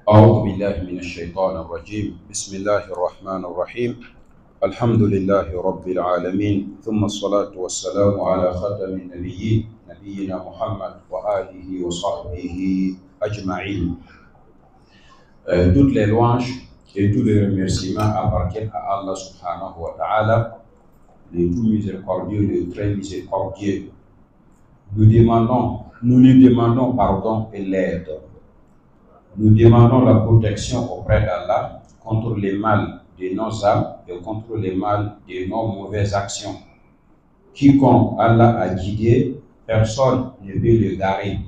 أعوذ بالله من الشيطان الرجيم بسم الله الرحمن الرحيم الحمد لله رب العالمين ثم الصلاة والسلام على خاتم النبيين نبينا محمد وآله وصحبه أجمعين. Toutes les louanges et tous les remerciements appartiennent à Allah subhanahu wa ta'ala, le tout miséricordieux, le très miséricordieux. Nous lui demandons pardon et l'aide. Nous demandons la protection auprès d'Allah contre les mal de nos âmes et contre les mal de nos mauvaises actions. Quiconque Allah a guidé, personne ne peut le garer.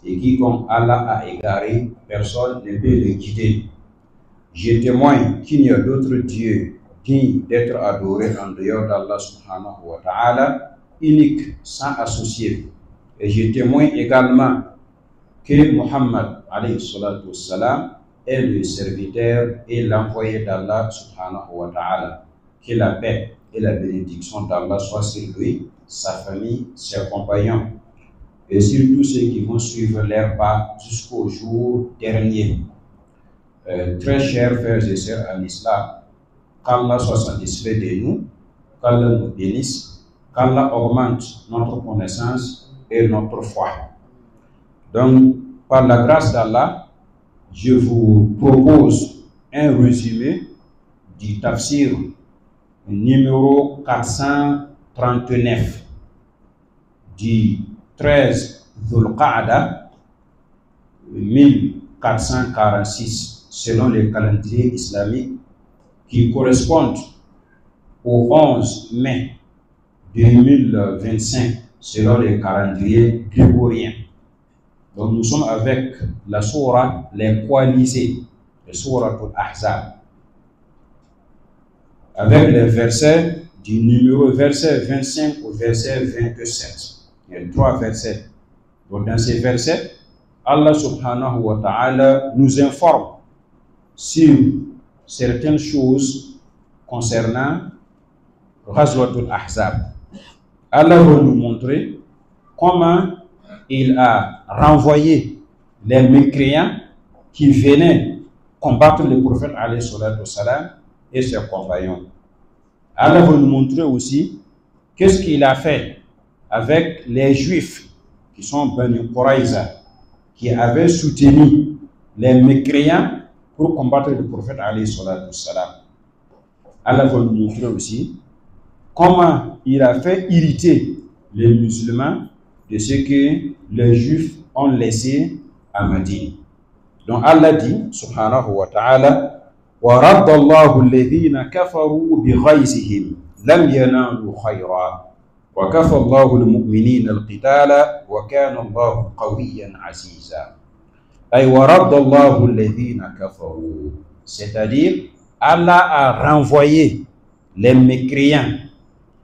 Et quiconque Allah a égaré, personne ne peut le guider. Je témoigne qu'il n'y a d'autre Dieu digne d'être adoré en dehors d'Allah subhanahu wa ta'ala, unique, sans associé. Et je témoigne également que Muhammad alayhi salatu wassalam est le serviteur et l'envoyé d'Allah subhanahu wa ta'ala. Que la paix et la bénédiction d'Allah soient sur lui, sa famille, ses compagnons et sur tous ceux qui vont suivre leur pas jusqu'au jour dernier. Très chers frères et sœurs en islam, qu'Allah soit satisfait de nous, qu'Allah nous bénisse, qu'Allah augmente notre connaissance et notre foi. Donc, par la grâce d'Allah, je vous propose un résumé du tafsir numéro 439 du 13 Dhul-Qa'da 1446 selon le calendrier islamique, qui correspond au 11 mai 2025 selon le calendrier grégorien. Donc nous sommes avec la sourate Les Coalisés, la sourate Al-Ahzab, avec les versets du numéro verset 25 au verset 27. Il y a 3 versets. Donc dans ces versets, Allah subhanahu wa ta'ala nous informe sur certaines choses concernant Ghazwatul Ahzab. Allah va nous montrer comment il a renvoyé les mécréants qui venaient combattre le prophète alayhi salatu wassalam et ses compagnons. Allah va nous montrer aussi qu'est-ce qu'il a fait avec les juifs qui sont Bani Quraïza, qui avaient soutenu les mécréants pour combattre le prophète alayhi salatu wassalam. Allah va nous montrer aussi comment il a fait irriter les musulmans de ce que les juifs ont laissé à Médine. Donc Allah dit, subhanahu wa ta'ala, wa raddallahu alladhina kafaru bi ghayzihim lam yanalu khayra wa kafa Allahu al-mu'minina al-qitala wa kana Allahu qawiyyan aziza. Ay wa raddallahu alladhina kafaru, c'est-à-dire Allah a renvoyé les mécréants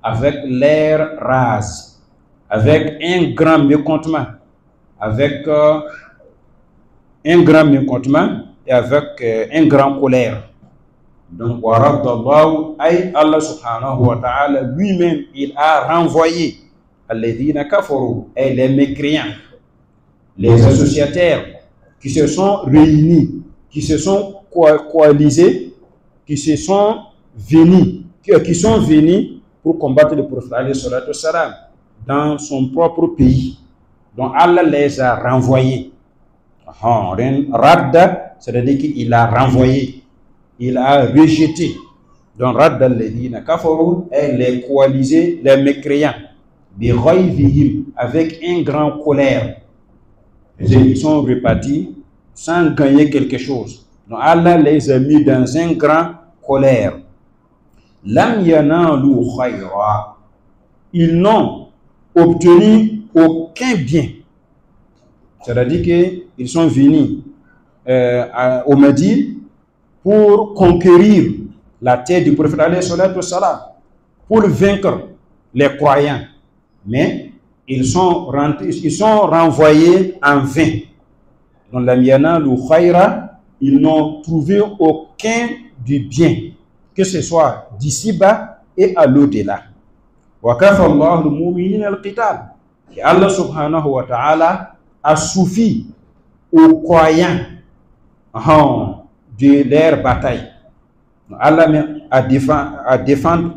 avec l'air rase, avec un grand mécontentement, avec un grand mécontentement et avec un grand colère. Donc, Allah subhanahu wa ta'ala lui-même, il a renvoyé alladhina kafaru, et les mécréants, les associataires qui se sont réunis, qui se sont coalisés, qui sont venus pour combattre le prophète alayhi salatu wassalam dans son propre pays. Donc Allah les a renvoyés. Radda, c'est-à-dire qu'il a renvoyé, il a rejeté. Donc Radda alladhina kafaru, et les coalisés, les mécréants, bi ghayzihim, avec un grand colère. Ils sont repartis sans gagner quelque chose. Donc Allah les a mis dans un grand colère. Lam yanalu khayra, ils n'ont obtenu aucun bien. C'est-à-dire qu'ils sont venus au Médine pour conquérir la terre du prophète alayhi salatu wassalam, pour vaincre les croyants. Mais ils sont renvoyés en vain. Donc lam yanalu khayra, ils n'ont trouvé aucun du bien, que ce soit d'ici-bas et à l'au-delà. Wa kafa Allahu al-mu'minina al-qital. Et Allah subhanahu wa ta'ala a suffi aux croyants de leur bataille. Allah a défendre,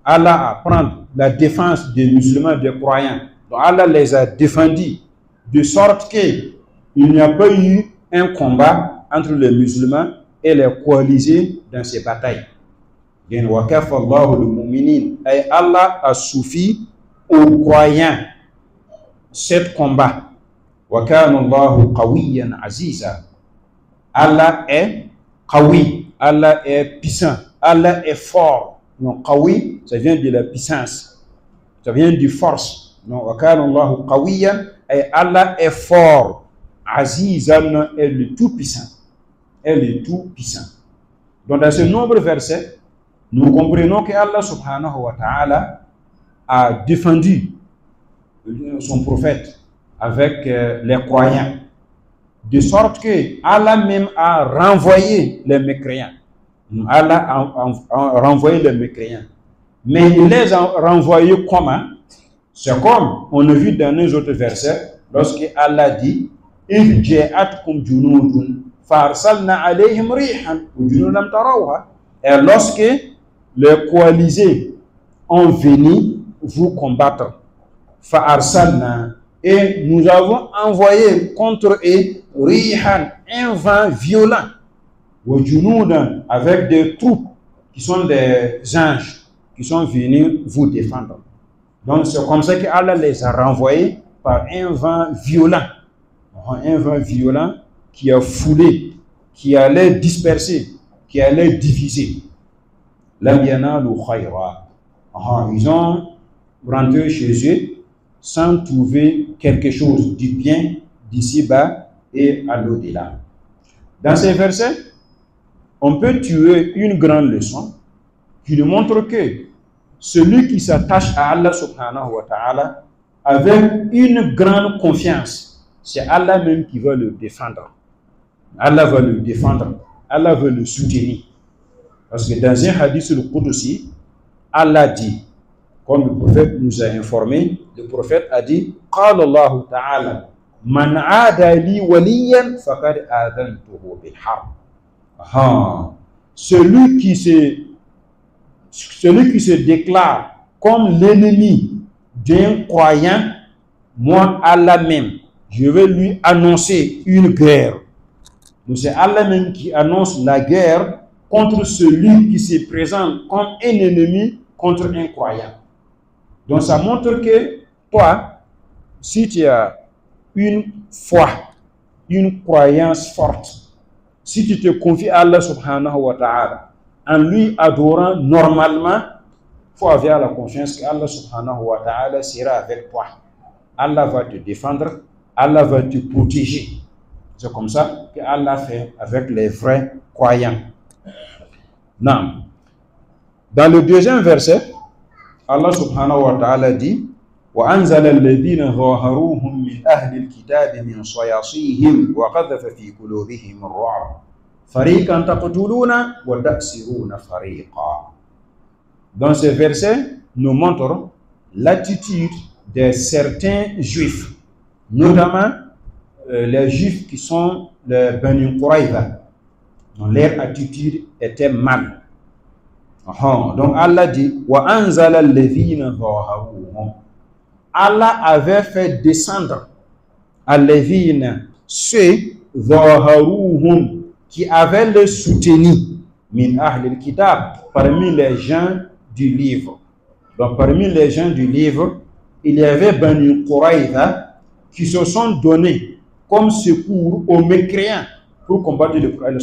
Allah a prendre la défense des musulmans, des croyants. Donc Allah les a défendus de sorte qu'il n'y a pas eu un combat entre les musulmans et les coalisés dans ces batailles. Et Allah a suffi aux croyants cet combat. Allah est qawi, Allah est puissant, Allah est fort. Non, qawi, ça vient de la puissance, ça vient de force. Non, et Allah est fort. Azizan est le tout puissant. Est le tout puissant. Donc dans ce nombreux versets, nous comprenons que Allah subhanahu wa ta'ala a défendu son prophète avec les croyants, de sorte que Allah même a renvoyé les mécréants. Allah a renvoyé les mécréants. Mais il les a renvoyés comment? C'est comme on a vu dans les autres versets, lorsque Allah dit إِذْ جَاءَتْكُمْ جُنُودٌ فَأَرْسَلْنَا عَلَيْهِمْ رِيحًا وَجُنُودًا لَمْ تَرَوْهَا. Et lorsque les coalisés ont venu vous combattre, فَأَرْسَلْنَا, et nous avons envoyé contre eux rihan, un vent violent, وَجُنُودًا, avec des troupes qui sont des anges qui sont venus vous défendre. Donc c'est comme ça que Allah les a renvoyés par un vent violent. Un vent violent qui a foulé, qui allait disperser, qui allait diviser. Ils ont rentré chez eux sans trouver quelque chose du bien d'ici-bas et à l'au-delà. Dans ces versets, on peut tirer une grande leçon qui nous montre que celui qui s'attache à Allah subhanahu wa ta'ala avec une grande confiance, c'est Allah même qui va le défendre. Allah va le défendre. Allah va le soutenir. Parce que dans un hadith le Qudsi, Allah dit, comme le prophète nous a informé, le prophète a dit, قال الله تعالى من عادى لي وليا فقد آذنته بالحرب. Celui qui se déclare comme l'ennemi d'un croyant, moi Allah même, je vais lui annoncer une guerre. Donc c'est Allah même qui annonce la guerre contre celui qui se présente comme un ennemi contre un croyant. Donc ça montre que toi, si tu as une foi, une croyance forte, si tu te confies à Allah subhanahu wa ta'ala, en lui adorant normalement, il faut avoir la confiance que Allah subhanahu wa ta'ala sera avec toi. Allah va te défendre, Allah va te protéger. C'est comme ça que Allah fait avec les vrais croyants. Non. Dans le deuxième verset, Allah subhanahu wa ta'ala dit وَأَنْزَلَ الَّذِينَ ظَاهَرُوهُمْ مِنْ أَهْلِ الْكِتَابِ مِنْ صَيَاصِيهِمْ وَقَذَفَ فِي قُلُوبِهِمُ الرُّعْبَ فَرِيقًا تَقْتُلُونَ وَتَأْسِرُونَ فَرِيقًا. Dans ce verset, nous montre l'attitude de certains juifs, notamment les juifs qui sont les Bani Quraïza. Leur attitude était mal. Donc Allah dit وَأَنْزَلَ الَّذِينَ ظَاهَرُوهُمْ. Allah avait fait descendre al-ladhina, ceux ظَاهَرُوهُمْ, qui avaient le soutenu min ahl al-kitab, parmi les gens du livre. Donc parmi les gens du livre, il y avait Bani Quraïza qui se sont donnés comme secours aux mécréants pour combattre le prophète.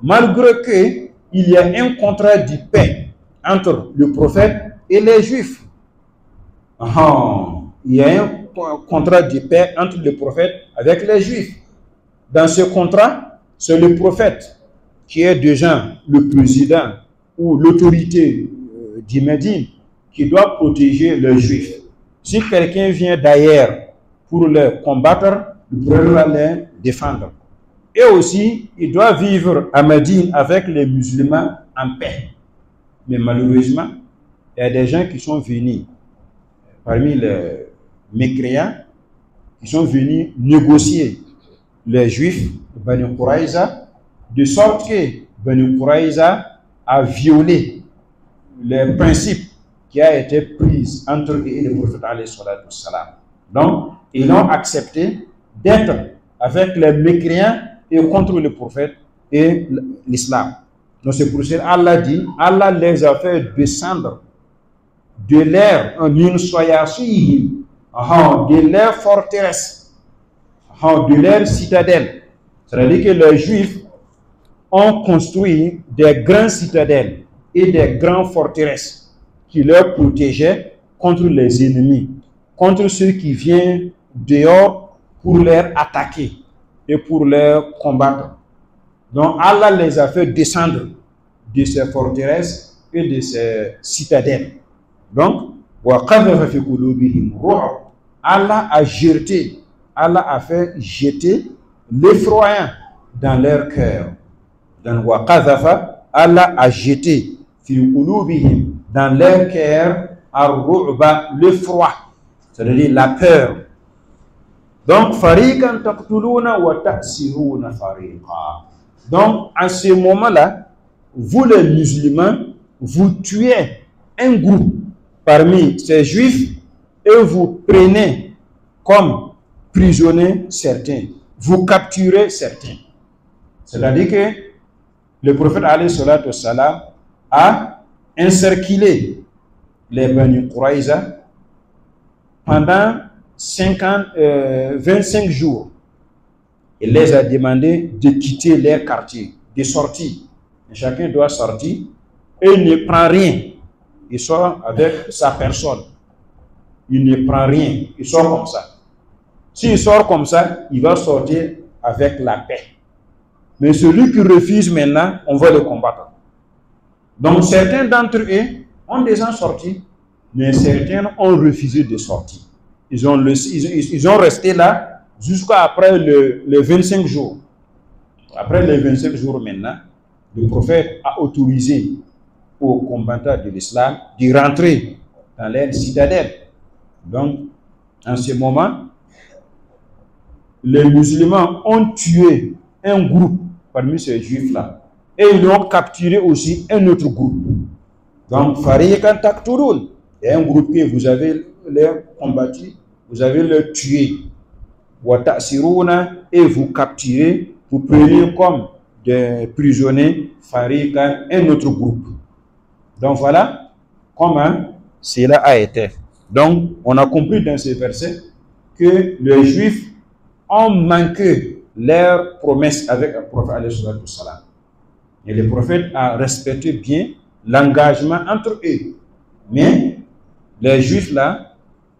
Malgré que il y a un contrat de paix entre le prophète et les juifs. Il y a un contrat de paix entre le prophète avec les juifs. Dans ce contrat, c'est le prophète qui est déjà le président ou l'autorité du Médine qui doit protéger les juifs. Si quelqu'un vient d'ailleurs pour les combattre, le prophète va les défendre. Et aussi, il doit vivre à Médine avec les musulmans en paix. Mais malheureusement, il y a des gens qui sont venus parmi les mécréants, qui sont venus négocier les juifs, Bani Quraïza, de sorte que Bani Quraïza a violé les principes qui a été pris entre eux et le prophète alayhi salatu wassalam. Donc, ils ont accepté d'être avec les mécréants et contre le prophète et l'islam. Donc c'est pour ça qu'Allah dit, Allah les a fait descendre de l'air, de l'air forteresse, de l'air citadelle. C'est-à-dire que les Juifs ont construit des grandes citadelles et des grandes forteresses qui leur protégeaient contre les ennemis, contre ceux qui viennent dehors pour les attaquer et pour les combattre. Donc Allah les a fait descendre de ces forteresses et de ces citadelles. Donc, Allah a jeté, Allah a fait jeter l'effroi dans leur cœur. Donc, Allah a jeté dans leur cœur l'effroi, c'est-à-dire la peur. Donc, fariqan taqtuluna wa ta'siruna fariqa. Donc, à ce moment-là, vous les musulmans, vous tuez un groupe parmi ces juifs et vous prenez comme prisonniers certains, vous capturez certains. C'est-à-dire que le prophète alayhi salatu wassalam a encerclé les Bani Quraïza pendant 25 jours. Il les a demandé de quitter leur quartier, de sortir. Et chacun doit sortir et il ne prend rien. Il sort avec sa personne. Il ne prend rien. Il sort comme ça. S'il sort comme ça, il va sortir avec la paix. Mais celui qui refuse maintenant, on va le combattre. Donc certains d'entre eux ont déjà sorti, mais certains ont refusé de sortir. Ils ont resté là jusqu'à après les 25 jours. Après les 25 jours maintenant, le prophète a autorisé aux combattants de l'islam de rentrer dans leur citadelle. Donc, en ce moment, les musulmans ont tué un groupe parmi ces juifs-là. Et ils ont capturé aussi un autre groupe. Donc, Fariqan Taqtulun, il y a un groupe que vous avez les combattu, vous avez le tué. Wa ta'siruna, et vous capturez, vous prenez comme des prisonniers Fariqan, un autre groupe. Donc voilà comment cela a été. Donc, on a compris dans ces versets que les Juifs ont manqué leur promesse avec le prophète alayhi salatu wassalam. Et le prophète a respecté bien l'engagement entre eux. Mais les Juifs là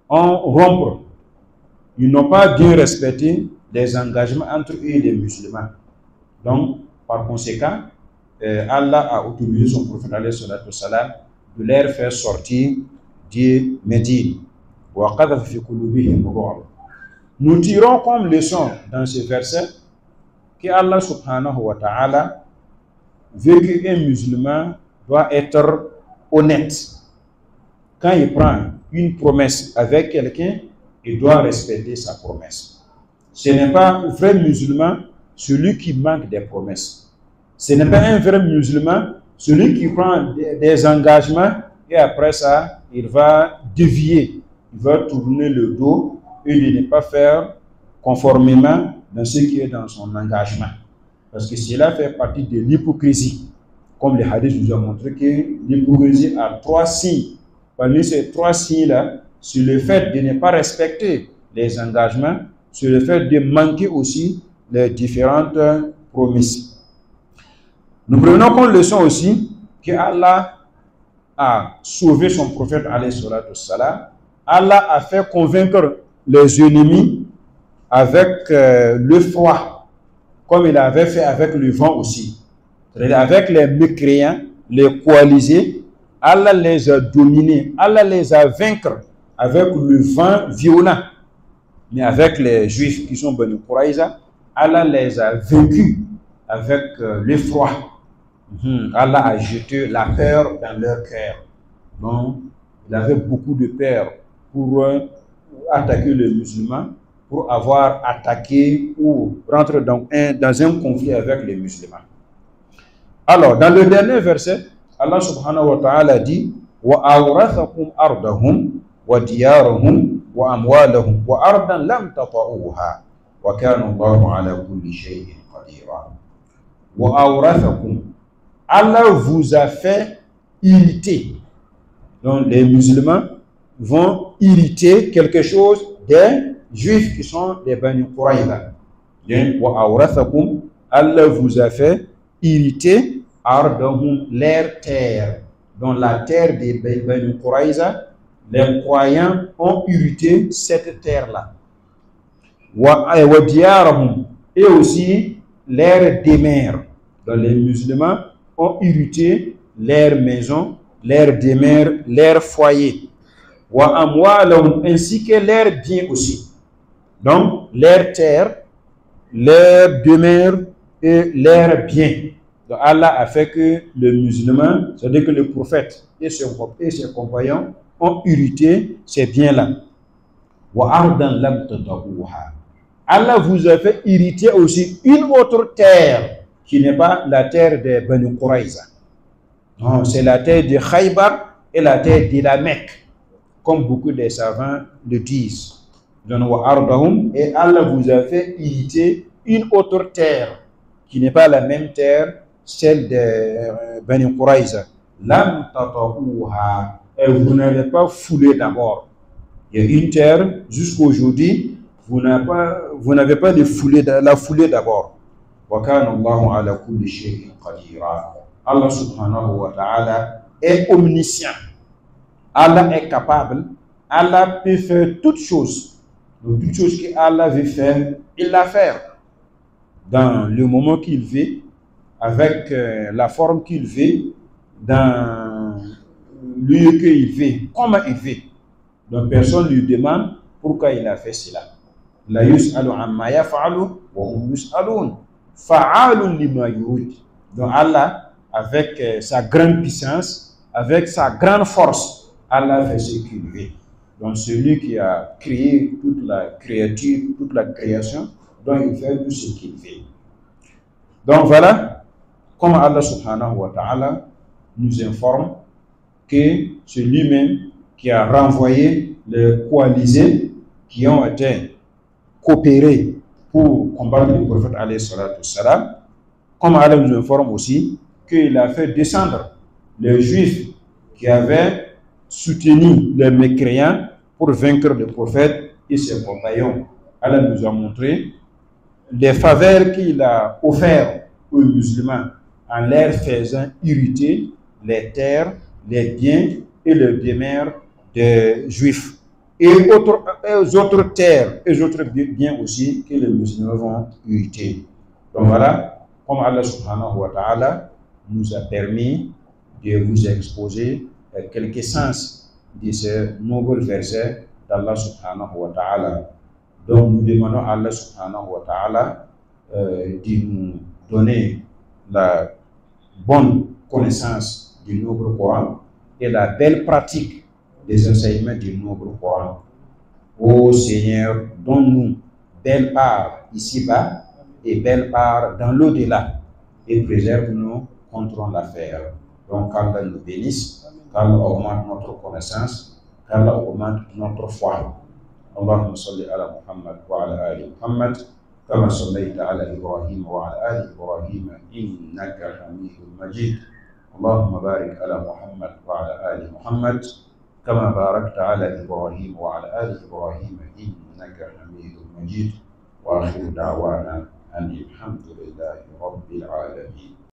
ont rompu. Ils n'ont pas bien respecté les engagements entre eux et les musulmans. Donc, par conséquent, Allah a autorisé son prophète alayhi salatu wassalam de leur faire sortir de Médine. Nous tirons comme leçon dans ce verset que Allah subhanahu wa ta'ala veut qu'un musulman doit être honnête. Quand il prend une promesse avec quelqu'un, il doit respecter sa promesse. Ce n'est pas un vrai musulman celui qui manque des promesses. Ce n'est pas un vrai musulman celui qui prend des engagements et après ça, il va dévier, il va tourner le dos et ne pas faire conformément dans ce qui est dans son engagement. Parce que cela fait partie de l'hypocrisie. Comme le hadith nous a montré que l'hypocrisie a 3 signes. Parmi ces 3 signes-là, c'est le fait de ne pas respecter les engagements, c'est le fait de manquer aussi les différentes promesses. Nous prenons comme leçon aussi que Allah a sauvé son prophète alayhi salatu wassalam. Allah a fait convaincre les ennemis avec le froid, comme il avait fait avec le vent aussi. Avec les mécréants, les coalisés, Allah les a dominés, Allah les a vaincus avec le vent violent. Mais avec les Juifs qui sont Bani Quraïza, Allah les a vaincus avec le froid. Allah a jeté la peur dans leur cœur. Donc, il avait beaucoup de peur pour attaquer les musulmans pour avoir attaqué ou rentré dans un conflit avec les musulmans. Alors, dans le dernier verset, Allah subhanahu wa ta'ala dit وَأَوْرَثَكُمْ أَرْضَهُمْ وَدِيَارَهُمْ وَأَمْوَالَهُمْ وَأَرْضًا لَمْ تَطَئُوهَا وَكَانَ اللَّهُ عَلَى كُلِّ شَيْءٍ قَدِيرًا. وَأَوْرَثَكُمْ, Allah vous a fait hériter. Donc les musulmans vont hériter quelque chose des juifs qui sont des Bani Quraïza. وَأَوْرَثَكُمْ, Allah vous a fait hériter ardahum, leur terre. Dans la terre des Bani Quraïza, les croyants ont hérité cette terre-là. Et aussi leurs demeures. Donc les musulmans ont hérité leurs maisons, leurs demeures, leurs foyers. Ainsi que leurs biens aussi. Donc leurs terres, leurs demeures et leurs biens. Donc Allah a fait que le musulman, c'est-à-dire que le prophète et ses compagnons ont hérité ces biens-là. Allah vous a fait hériter aussi une autre terre qui n'est pas la terre de Bani Quraïza. Non, c'est la terre de Khaybar et la terre de la Mecque, comme beaucoup des savants le disent. Et Allah vous a fait hériter une autre terre qui n'est pas la même terre, celle de Bani Quraïza. Lam tata'uha, et vous n'avez pas foulé d'abord. Il y a une terre, jusqu'aujourd'hui, vous n'avez pas la foulée d'abord. Wa kana Allahu ala kulli shay'in qadira. Allah subhanahu wa ta'ala est omniscient. Allah est capable. Allah peut faire toutes choses. Donc, toutes choses qu'Allah veut faire, il la fait. Dans le moment qu'il veut, avec la forme qu'il veut, dans le lieu qu'il veut, comment il veut. Donc personne ne lui demande pourquoi il a fait cela. La yus'alu amma yaf'alu wa hum yus'alun. Fa'alun lima yurid. Donc Allah, avec sa grande puissance, avec sa grande force, Allah fait ce qu'il veut. Donc celui qui a créé toute la créature, toute la création, donc il fait tout ce qu'il veut. Donc voilà comment Allah subhanahu wa ta'ala nous informe que c'est lui-même qui a renvoyé les coalisés qui ont été coopérés pour combattre le prophète alayhi salatu wassalam. Comme Allah nous informe aussi qu'il a fait descendre les juifs qui avaient soutenu les mécréants pour vaincre le prophète et ses compagnons. Allah nous a montré les faveurs qu'il a offertes aux musulmans en leur faisant hériter les terres, les biens et les demeures des juifs. Et aux autres terres et autres biens aussi que les musulmans vont hériter. Donc voilà, comme Allah subhanahu wa ta'ala nous a permis de vous exposer quelques sens de ces nombreux versets d'Allah subhanahu wa ta'ala. Donc nous demandons à Allah subhanahu wa ta'ala de nous donner la bonne connaissance du noble Coran et la belle pratique des enseignements du noble Coran. Ô Seigneur, donne-nous belle part ici-bas et belle part dans l'au-delà et préserve-nous contre l'affaire. Donc qu'Allah nous bénisse, qu'Allah augmente notre connaissance, qu'Allah augmente notre foi. اللهم صل على محمد وعلى آل محمد كما صليت على إبراهيم وعلى آل إبراهيم إنك حميد مجيد. اللهم بارك على محمد وعلى آل محمد كما باركت على إبراهيم وعلى آل إبراهيم إنك حميد مجيد. وآخر دعوانا أن الحمد لله رب العالمين.